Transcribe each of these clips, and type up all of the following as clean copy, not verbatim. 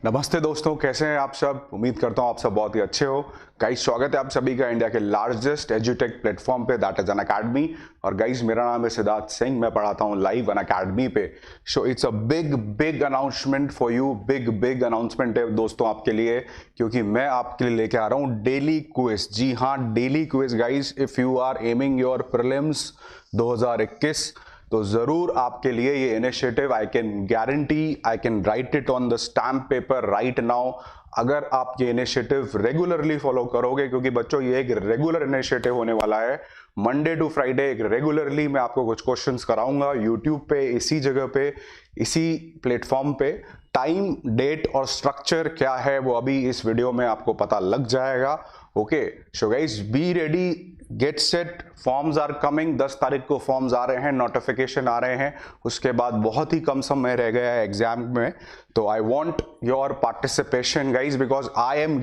नमस्ते दोस्तों, कैसे हैं आप सब। उम्मीद करता हूं आप सब बहुत ही अच्छे हो। गाइस, स्वागत है आप सभी का इंडिया के लार्जेस्ट एजुटेक प्लेटफॉर्म पे, दैट इज अन अकेडमी। और गाइस, मेरा नाम है सिद्धार्थ सिंह, मैं पढ़ाता हूं लाइव अन अकेडमी पे। So it's a big announcement for you, big announcement है दोस्तों आपके लिए, क्योंकि मैं आपके लिए लेके आ रहा हूं डेली क्विज। जी हाँ, daily quiz guys. If you are aiming your prelims 2021 तो जरूर आपके लिए ये initiative, I can guarantee, I can write it on the stamp paper right now. अगर आप ये इनिशिएटिव रेगुलरली फॉलो करोगे, क्योंकि बच्चों ये एक रेगुलर इनिशिएटिव होने वाला है, मंडे टू फ्राइडे रेगुलरली मैं आपको कुछ क्वेश्चंस कराऊंगा यूट्यूब पे, इसी जगह पे, इसी प्लेटफॉर्म पे। टाइम, डेट और स्ट्रक्चर क्या है वो अभी इस वीडियो में आपको पता लग जाएगा। Okay, so guys be ready, get set. Forms are coming, 10 तारीख को फॉर्म्स आ रहे हैं, नोटिफिकेशन आ रहे हैं। उसके बाद बहुत ही कम समय रह गया है एग्जाम में, तो I want your participation guys, because I am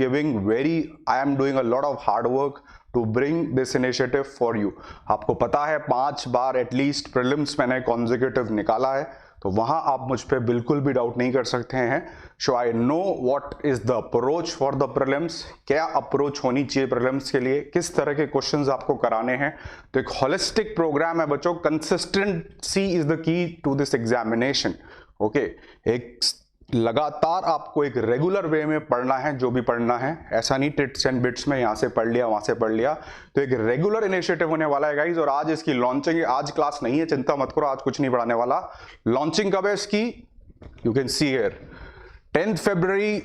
doing a lot of hard work to bring this initiative for you. आपको पता है 5 बार एटलीस्ट प्रीलिम्स मैंने कॉन्जिक्यूटिव निकाला है, तो वहां आप मुझ पे बिल्कुल भी डाउट नहीं कर सकते हैं। So I know what is the approach for the prelims, क्या अप्रोच होनी चाहिए प्रीलिम्स के लिए, किस तरह के क्वेश्चंस आपको कराने हैं। तो एक होलिस्टिक प्रोग्राम है बच्चों। Consistency is the key to this examination. Okay, एक लगातार आपको एक रेगुलर वे में पढ़ना है, जो भी पढ़ना है। ऐसा नहीं टिट्स एंड बिट्स में यहां से पढ़ लिया वहां से पढ़ लिया। तो एक रेगुलर इनिशिएटिव होने वाला है गाइज, और आज इसकी लॉन्चिंग है। आज क्लास नहीं है, चिंता मत करो, आज कुछ नहीं पढ़ाने वाला। लॉन्चिंग कब है इसकी, you can see here, 10 February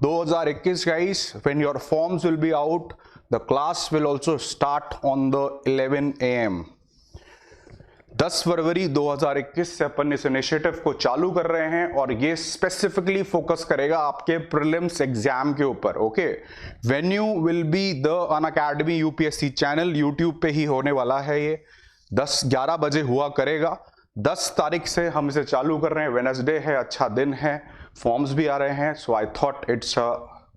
2021 guys, when your forms will be out, the class will also start on the 11 AM। 10 फरवरी 2021 से अपन इस इनिशिएटिव को चालू कर रहे हैं, और ये स्पेसिफिकली फोकस करेगा आपके प्रीलिम्स एग्जाम के ऊपर। Okay, venue will be the Unacademy UPSC channel, YouTube पे ही होने वाला है। ये 10-11 बजे हुआ करेगा। 10 तारीख से हम इसे चालू कर रहे हैं, वेडनेसडे है, अच्छा दिन है, फॉर्म्स भी आ रहे हैं। So I thought it's a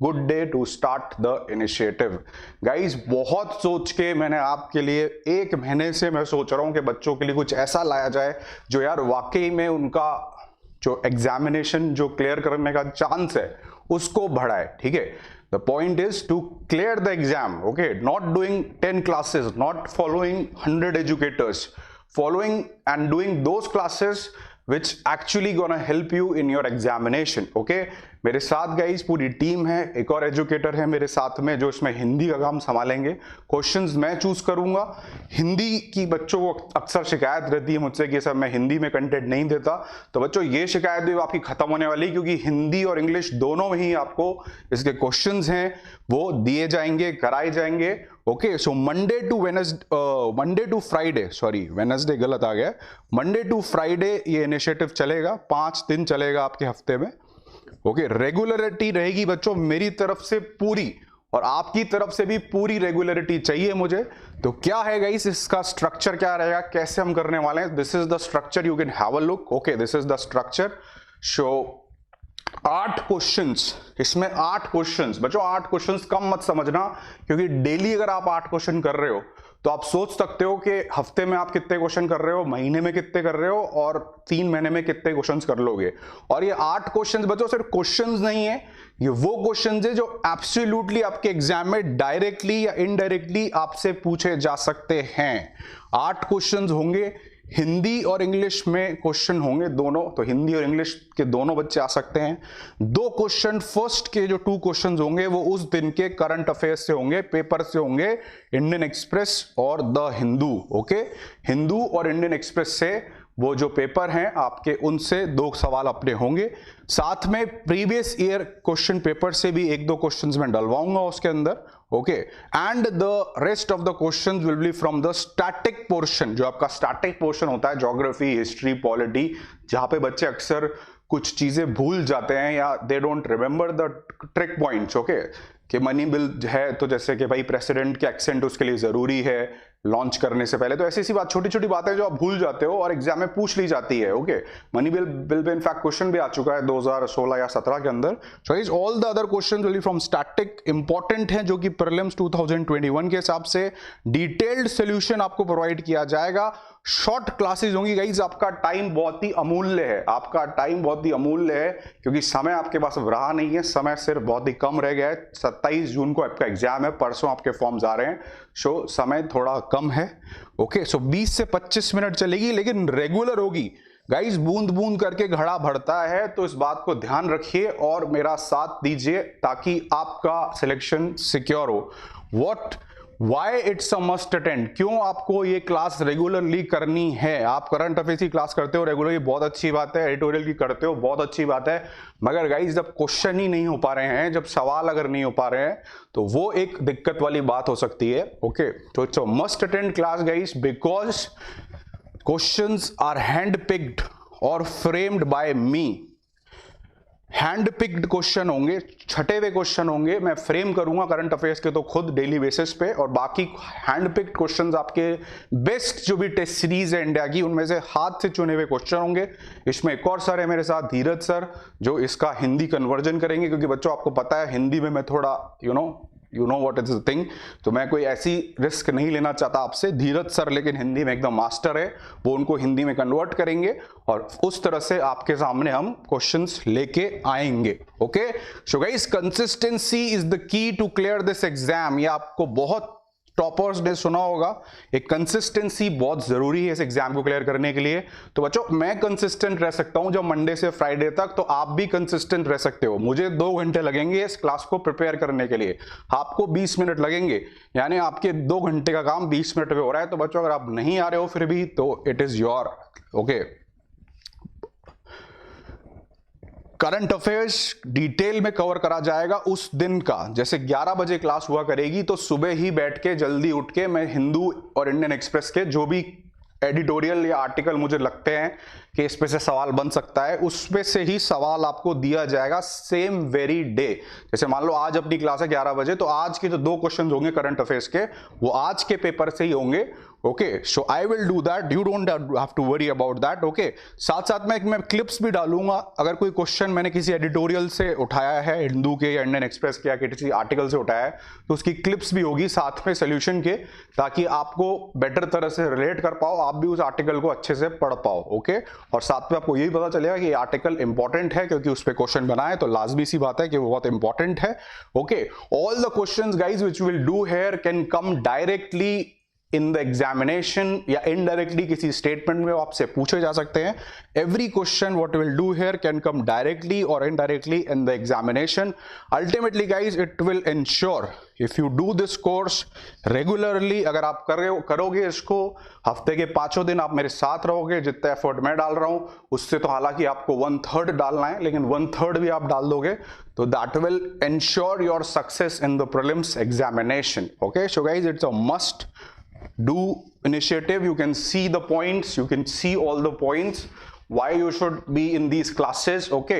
good day to start the initiative guys. बहुत सोच के मैंने आपके लिए, 1 महीने से मैं सोच रहा हूं कि बच्चों के लिए कुछ ऐसा लाया जाए जो यार वाकई में उनका जो एग्जामिनेशन जो क्लियर करने का चांस है उसको बढ़ाए। ठीक है, the point is to clear the exam. Okay, not doing 10 classes, not following 100 educators, following and doing those classes which actually gonna help you in your examination. Okay, मेरे साथ गाइस पूरी टीम है, एक और एजुकेटर है मेरे साथ में जो इसमें हिंदी का काम संभालेंगे। क्वेश्चंस मैं चूज करूंगा। हिंदी की बच्चों को अक्सर शिकायत रहती है मुझसे कि सर मैं हिंदी में कंटेंट नहीं देता, तो बच्चों ये शिकायत भी आपकी खत्म होने वाली, क्योंकि हिंदी और इंग्लिश दोनों में ही आपको इसके क्वेश्चंस हैं वो दिए जाएंगे, कराए जाएंगे। Okay, so Monday to Friday, sorry Wednesday गलत आ गया, मंडे टू फ्राइडे ये इनिशिएटिव चलेगा, 5 दिन चलेगा आपके हफ्ते में। ओके, रेगुलरिटी रहेगी बच्चों मेरी तरफ से पूरी, और आपकी तरफ से भी पूरी रेगुलरिटी चाहिए मुझे। तो क्या है गाइस इसका स्ट्रक्चर, क्या रहेगा, कैसे हम करने वाले हैं, this is the structure, you can have a look. Okay, this is the structure. So 8 questions, इसमें 8 क्वेश्चंस बच्चों। 8 क्वेश्चंस कम मत समझना, क्योंकि डेली अगर आप 8 क्वेश्चन कर रहे हो तो आप सोच सकते हो कि हफ्ते में आप कितने क्वेश्चन कर रहे हो, महीने में कितने कर रहे हो, और 3 महीने में कितने क्वेश्चंस कर लोगे। और ये 8 क्वेश्चंस बच्चों सिर्फ क्वेश्चंस नहीं है, ये वो क्वेश्चंस है जो एब्सोल्युटली आपके एग्जाम में डायरेक्टली या इनडायरेक्टली आपसे पूछे जा सकते हैं। 8 क्वेश्चंस होंगे, हिंदी और इंग्लिश में क्वेश्चन होंगे दोनों, तो हिंदी और इंग्लिश के दोनों बच्चे आ सकते हैं। 2 क्वेश्चन, फर्स्ट के जो 2 क्वेश्चन होंगे वो उस दिन के करंट अफेयर्स से होंगे, पेपर से होंगे, इंडियन एक्सप्रेस और द हिंदू। ओके, हिंदू और इंडियन एक्सप्रेस से वो जो पेपर हैं आपके, उनसे 2 सवाल अपने होंगे। साथ में प्रीवियस ईयर क्वेश्चन पेपर से भी 1-2 क्वेश्चंस मैं डलवाऊंगा उसके अंदर। Okay, and the rest of the questions will be from the static portion, जो आपका स्टैटिक पोर्शन होता है, ज्योग्राफी, हिस्ट्री, पॉलिटी, जहां पे बच्चे अक्सर कुछ चीजें भूल जाते हैं या they don't remember the trick points. Okay, कि मनी बिल है तो जैसे कि भाई प्रेसिडेंट के एक्सेंट उसके लिए जरूरी है लॉन्च करने से पहले, तो ऐसी सी बात, छोटी छोटी बातें जो आप भूल जाते हो और एग्जाम में पूछ ली जाती है। Okay, money bill pay in fact question भी आ चुका है 2016 या 17 के अंदर। So is all the other question will be from static, important है, जो कि प्रीलिम्स 2021 के हिसाब से डिटेल्ड सोल्यूशन आपको प्रोवाइड किया जाएगा। शॉर्ट क्लासेस होंगी गाइज। आपका टाइम बहुत ही अमूल्य है, आपका टाइम बहुत ही अमूल्य है, क्योंकि समय आपके पास अब रहा नहीं है, समय सिर्फ बहुत ही कम रह गया है। 27 जून को आपका एग्जाम है, परसों आपके फॉर्म्स आ रहे हैं, सो समय थोड़ा कम है। ओके, सो 20 से 25 मिनट चलेगी, लेकिन रेगुलर होगी गाइज। बूंद बूंद करके घड़ा भरता है, तो इस बात को ध्यान रखिए और मेरा साथ दीजिए ताकि आपका सिलेक्शन सिक्योर हो। What why it's a must attend, क्यों आपको ये क्लास रेगुलरली करनी है। आप करंट अफेयर्स की क्लास करते हो रेगुलरली, बहुत अच्छी बात है, एडिटोरियल की करते हो, बहुत अच्छी बात है, मगर गाइज जब क्वेश्चन ही नहीं हो पा रहे हैं, जब सवाल अगर नहीं हो पा रहे हैं, तो वो एक दिक्कत वाली बात हो सकती है। ओके, तो it's a must attend class guys, because questions are hand picked और framed by me. Hand picked question होंगे, छटे हुए क्वेश्चन होंगे, मैं फ्रेम करूंगा करंट अफेयर्स के तो खुद डेली बेसिस पे, और बाकी हैंड पिक्ड क्वेश्चंस आपके बेस्ट जो भी टेस्ट सीरीज है इंडिया की, उनमें से हाथ से चुने हुए क्वेश्चन होंगे। इसमें एक और सर है मेरे साथ, धीरज सर, जो इसका हिंदी कन्वर्जन करेंगे, क्योंकि बच्चों आपको पता है हिंदी में मैं थोड़ा you know what is the thing, तो मैं कोई ऐसी रिस्क नहीं लेना चाहता आपसे। धीरज सर लेकिन हिंदी में एकदम मास्टर है, वो उनको हिंदी में कन्वर्ट करेंगे और उस तरह से आपके सामने हम क्वेश्चंस लेके आएंगे। Okay, so guys, consistency is the key to clear this exam. ये आपको बहुत टॉपर्स ने सुना होगा, एक कंसिस्टेंसी बहुत जरूरी है इस एग्जाम को क्लियर करने के लिए। तो बच्चों, मैं कंसिस्टेंट रह सकता हूं जब मंडे से फ्राइडे तक, तो आप भी कंसिस्टेंट रह सकते हो। मुझे 2 घंटे लगेंगे इस क्लास को प्रिपेयर करने के लिए, आपको 20 मिनट लगेंगे, यानी आपके 2 घंटे का काम 20 मिनट में हो रहा है। तो बच्चों, अगर आप नहीं आ रहे हो फिर भी, तो it is your okay. Current affairs detail में कवर करा जाएगा उस दिन का, जैसे 11 बजे क्लास हुआ करेगी, तो सुबह ही बैठ के जल्दी उठ के मैं हिंदू और इंडियन एक्सप्रेस के जो भी एडिटोरियल या आर्टिकल मुझे लगते हैं कि इस पे से सवाल बन सकता है, उस पे से ही सवाल आपको दिया जाएगा सेम वेरी डे। जैसे मान लो आज अपनी क्लास है 11 बजे, तो आज के जो 2 क्वेश्चन होंगे करंट अफेयर्स के, वो आज के पेपर से ही होंगे। Okay, so I will do that, you don't have to worry about that. Okay, साथ साथ में मैं क्लिप्स भी डालूंगा, अगर कोई क्वेश्चन मैंने किसी एडिटोरियल से उठाया है, हिंदू के या इंडियन एक्सप्रेस के या किसी आर्टिकल से उठाया है, तो उसकी क्लिप्स भी होगी साथ में सोल्यूशन के, ताकि आपको बेटर तरह से रिलेट कर पाओ, आप भी उस आर्टिकल को अच्छे से पढ़ पाओ। ओके, और साथ में आपको यही पता चलेगा कि ये आर्टिकल इंपॉर्टेंट है, क्योंकि उस पर क्वेश्चन बना है, तो लाजमी सी बात है कि वो बहुत इंपॉर्टेंट है। Okay, all the questions guys which will do here can come directly in the examination या इनडायरेक्टली किसी स्टेटमेंट में आपसे पूछे जा सकते हैं। Every question what will do here can come directly और indirectly in the examination. Ultimately guys, it will ensure if you do this course regularly, अगर आप करोगे इसको, हफ्ते के 5 दिन आप मेरे साथ रहोगे, जितना एफर्ट मैं डाल रहा हूं उससे तो हालांकि आपको 1/3 डालना है, लेकिन 1/3 भी आप डाल दोगे तो that will ensure your success in the prelims examination. Okay, so guys, it's a must do initiative. You can see the points, you can see all the points why you should be in these classes. Okay,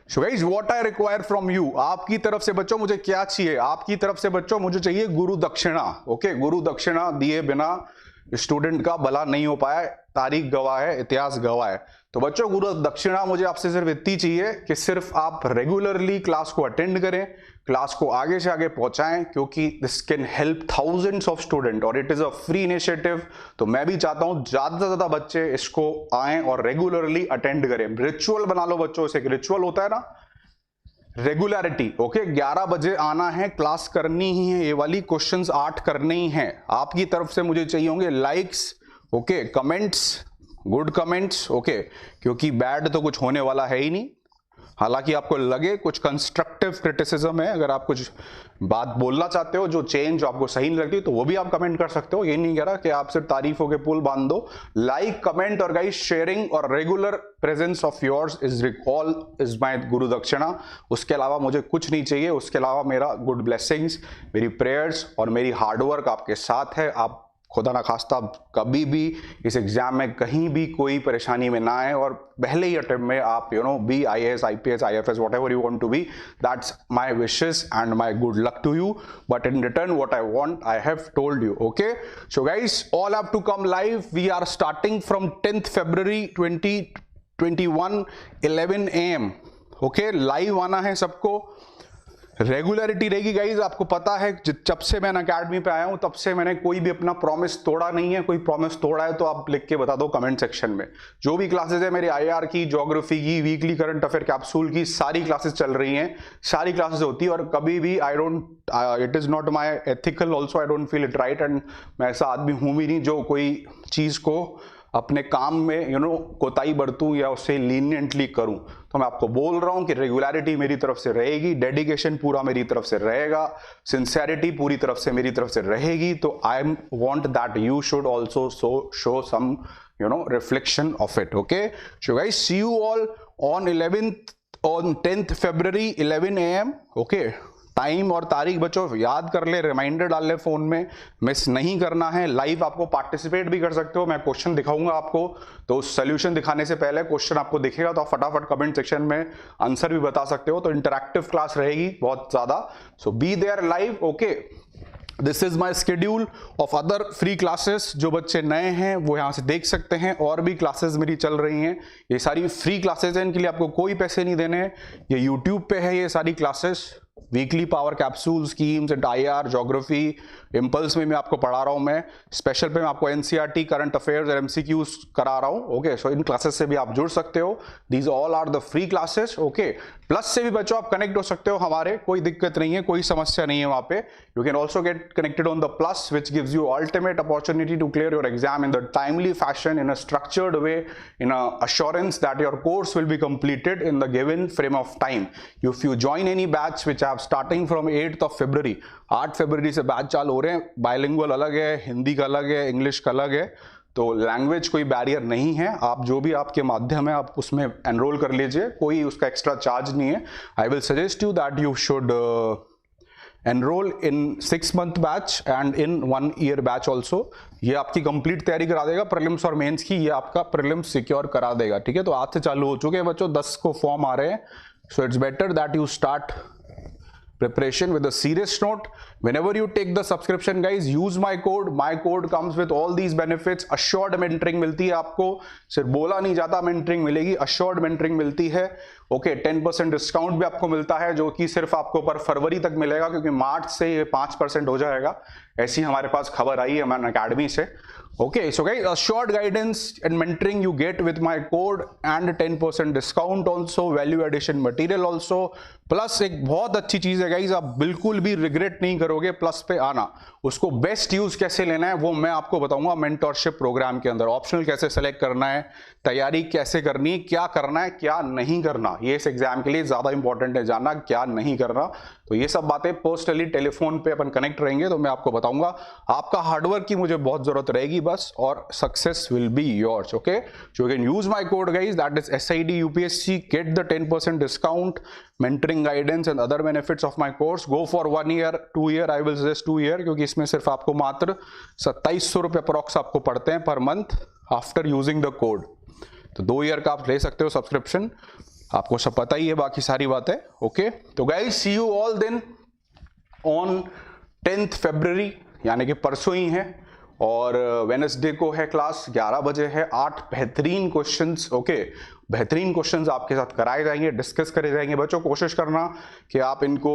so guys, what I require from you, आपकी तरफ से बच्चों मुझे क्या चाहिए? आपकी तरफ से बच्चों मुझे चाहिए गुरु दक्षिणा। ओके, गुरु दक्षिणा दिए बिना स्टूडेंट का भला नहीं हो पाया, तारीख गवाह है, इतिहास गवाह है। तो बच्चों, गुरु दक्षिणा मुझे आपसे सिर्फ इतनी चाहिए कि सिर्फ आप रेगुलरली क्लास को अटेंड करें, क्लास को आगे से आगे पहुंचाएं, क्योंकि this can help thousands of student और it is a free initiative. तो मैं भी चाहता हूं ज्यादा से ज्यादा बच्चे इसको आएं और रेगुलरली अटेंड करें। रिचुअल बना लो बच्चों, इसे एक रिचुअल होता है ना, रेगुलरिटी। ओके, 11 बजे आना है, क्लास करनी ही है, ये वाली क्वेश्चंस 8 करने ही हैं। आपकी तरफ से मुझे चाहिए होंगे likes, okay, comments, good comments, okay, क्योंकि बैड तो कुछ होने वाला है ही नहीं। हालांकि आपको लगे कुछ कंस्ट्रक्टिव क्रिटिसिज्म है, अगर आप कुछ बात बोलना चाहते हो जो चेंज आपको सही नहीं लगती, तो वो भी आप कमेंट कर सकते हो। ये नहीं कह रहा कि आप सिर्फ तारीफों के पुल बांध दो। लाइक, कमेंट और गाइस शेयरिंग और regular presence of yours is my गुरु दक्षिणा। उसके अलावा मुझे कुछ नहीं चाहिए, उसके अलावा मेरा गुड ब्लेसिंग्स, मेरी प्रेयर्स और मेरी हार्डवर्क आपके साथ है। आप खुदा ना खास्ता कभी भी इस एग्जाम में कहीं भी कोई परेशानी में ना आए और पहले ही अटेम्प्ट में आप B IAS, IPS, IFS, whatever you want to be. That's my wishes and my good luck to you. But in return, what I want, I have told you. Okay. So guys, all have to come live. We are starting from 10th February 2021, 11 AM. Okay, live आना है सबको। Regularity रहेगी guys. आपको पता है जब से मैं अकेडमी पे आया हूं तब से मैंने कोई भी अपना प्रॉमिस तोड़ा नहीं है। कोई प्रॉमिस तोड़ा है तो आप लिख के बता दो कमेंट सेक्शन में। जो भी क्लासेस है मेरी आईआर की, ज्योग्राफी की, वीकली करंट अफेयर कैप्सूल की, सारी क्लासेस चल रही हैं, सारी क्लासेस होती है। और कभी भी I don't, it is not my ethical also, I don't feel it right, and मैं ऐसा आदमी हूं भी नहीं जो कोई चीज को अपने काम में कोताही बरतूं या उसे लीनियंटली करूं। तो मैं आपको बोल रहा हूं कि रेगुलरिटी मेरी तरफ से रहेगी, डेडिकेशन पूरा मेरी तरफ से रहेगा, सिंसेरिटी पूरी तरफ से मेरी तरफ से रहेगी। तो I want that you should also show some reflection of it. Okay, so guys, see you all on 10th February 11 AM। Okay, time और तारीख बच्चों याद कर ले, रिमाइंडर डाल ले फोन में, मिस नहीं करना है। लाइव आपको पार्टिसिपेट भी कर सकते हो, मैं क्वेश्चन दिखाऊंगा आपको, तो सोल्यूशन दिखाने से पहले क्वेश्चन आपको दिखेगा तो आप फटाफट कमेंट सेक्शन में आंसर भी बता सकते हो। तो इंटरैक्टिव क्लास रहेगी बहुत ज्यादा, so be there live. Okay, this is my schedule of other free classes. जो बच्चे नए हैं वो यहाँ से देख सकते हैं, और भी क्लासेस मेरी चल रही हैं। ये सारी फ्री क्लासेस हैं, इनके लिए आपको कोई पैसे नहीं देने हैं। ये यूट्यूब पे है ये सारी classes, weekly power capsule, schemes and IR, geography, impulse में मैं आपको पढ़ा रहा हूं। मैं स्पेशल पे मैं आपको एनसीईआरटी, करंट अफेयर्स और एमसीक्यूज करा रहा हूं। ओके, सो इन क्लासेस से भी आप जुड़ सकते हो। These all are the free classes. Okay, plus से भी बच्चों आप कनेक्ट हो सकते हो हमारे, कोई दिक्कत नहीं है, कोई समस्या नहीं है वहां पे। You can also get connected on the plus, which gives you ultimate opportunity to clear your exam in the timely fashion, in a structured way, in a assurance that your course will be completed in the given frame of time. If you join any batch which I have starting from 8th of February, 8 फरवरी से batch चालू हो रहे हैं। Bilingual अलग है, हिंदी का अलग है, इंग्लिश का अलग है, तो लैंग्वेज कोई बैरियर नहीं है। आप जो भी आपके माध्यम है आप उसमें एनरोल कर लीजिए, कोई उसका एक्स्ट्रा चार्ज नहीं है। I will suggest you that you should enrol in 6 month batch and in 1 year batch also. ये आपकी कंप्लीट तैयारी करा देगा प्रीलिम्स और मेंस की, ये आपका प्रीलिम्स सिक्योर करा देगा। ठीक है, तो आज से चालू हो चुके हैं बच्चों, 10 को फॉर्म आ रहे हैं। So it's better that you start preparation with a serious note. Whenever you take the subscription guys, use my code comes with all these benefits. assured mentoring मिलती है आपको, सिर्फ बोला नहीं जाता, mentoring मिलेगी, assured mentoring मिलती है। ओके, 10% डिस्काउंट भी आपको मिलता है, जो कि सिर्फ आपको पर फरवरी तक मिलेगा, क्योंकि मार्च से ये 5% हो जाएगा, ऐसी हमारे पास खबर आई है हमारे अकेडमी से। Okay, so guys, assured guidance and mentoring you get with my code and 10% discount also, value addition material also, plus एक बहुत अच्छी चीज है गाइज, आप बिल्कुल भी रिग्रेट नहीं करोगे प्लस पे आना। उसको बेस्ट यूज कैसे लेना है वो मैं आपको बताऊंगा मेंटरशिप प्रोग्राम के अंदर। ऑप्शनल कैसे सेलेक्ट करना है, तैयारी कैसे करनी है, क्या करना है क्या नहीं करना, ये इस एग्जाम के लिए ज्यादा इंपॉर्टेंट है जानना, क्या नहीं करना। तो ये सब बातें पर्सनली टेलीफोन पे अपन कनेक्ट रहेंगे तो मैं आपको बताऊंगा। आपका हार्डवर्क की मुझे बहुत जरूरत रहेगी बस, और success will be yours. Okay, so you can use my code guys, that is SID UPSC, get the 10% discount, mentoring guidance and other benefits of my course. Go for 1 year, 2 year, I will suggest 2 year, क्योंकि इसमें सिर्फ आपको मात्र 2700 रुपए approx आपको पड़ते हैं per month after using the code. तो 2 ईयर का आप ले सकते हो सब्सक्रिप्शन, आपको सब पता ही है बाकी सारी बातें। ओके, तो guys see you all then on 10th February, यानी कि परसों ही है, और वेडनेसडे को है क्लास, 11 बजे है। 8 बेहतरीन क्वेश्चंस, ओके, बेहतरीन क्वेश्चंस आपके साथ कराए जाएंगे, डिस्कस करे जाएंगे। बच्चों कोशिश करना कि आप इनको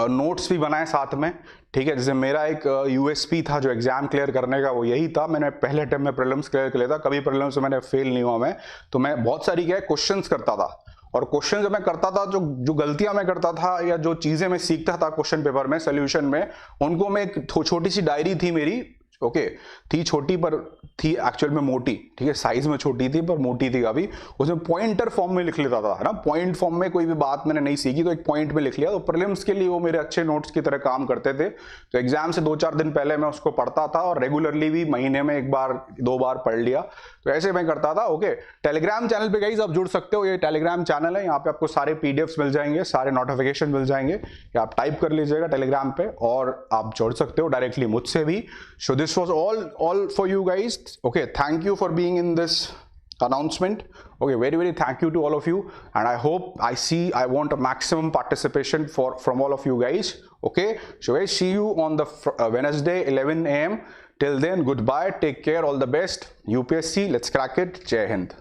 नोट्स भी बनाएं साथ में, ठीक है। जैसे मेरा एक USP था जो एग्जाम क्लियर करने का, वो यही था, मैंने पहले अटेम्प्ट में प्रीलिम्स क्लियर कर लिया था, कभी प्रीलिम्स में मैंने फेल नहीं हुआ मैं। तो मैं बहुत सारी क्या क्वेश्चंस करता था, और क्वेश्चन जब मैं करता था, जो गलतियां मैं करता था या जो चीजें मैं सीखता था क्वेश्चन पेपर में, सोल्यूशन में, उनको मैं एक छोटी सी डायरी थी मेरी, ओके, थी छोटी पर थी एक्चुअल में मोटी, ठीक है, साइज में छोटी थी पर मोटी थी काफी, उसमें पॉइंटर फॉर्म में लिख लेता था, है ना। पॉइंट फॉर्म में कोई भी बात मैंने नहीं सीखी तो एक पॉइंट में लिख लिया, तो प्रीलिम्स के लिए वो मेरे अच्छे नोट्स की तरह काम करते थे। तो एग्जाम से 2-4 दिन पहले मैं उसको पढ़ता था, और रेगुलरली भी महीने में 1 बार 2 बार पढ़ लिया, तो ऐसे मैं करता था। ओके, टेलीग्राम चैनल पे गाइस आप जुड़ सकते हो, ये टेलीग्राम चैनल है, यहाँ पे आपको सारे PDFs मिल जाएंगे, सारे नोटिफिकेशन मिल जाएंगे, या आप टाइप कर लीजिएगा टेलीग्राम पे, और आप जुड़ सकते हो डायरेक्टली मुझसे भी। So this was all for you guys. Okay, thank you for being in this announcement. Okay, very thank you to all of you, and I want a maximum participation from all of you guys. Okay, so guys, see you on the Wednesday 11 AM. Till then, goodbye, take care, all the best. UPSC, let's crack it. Jai Hind.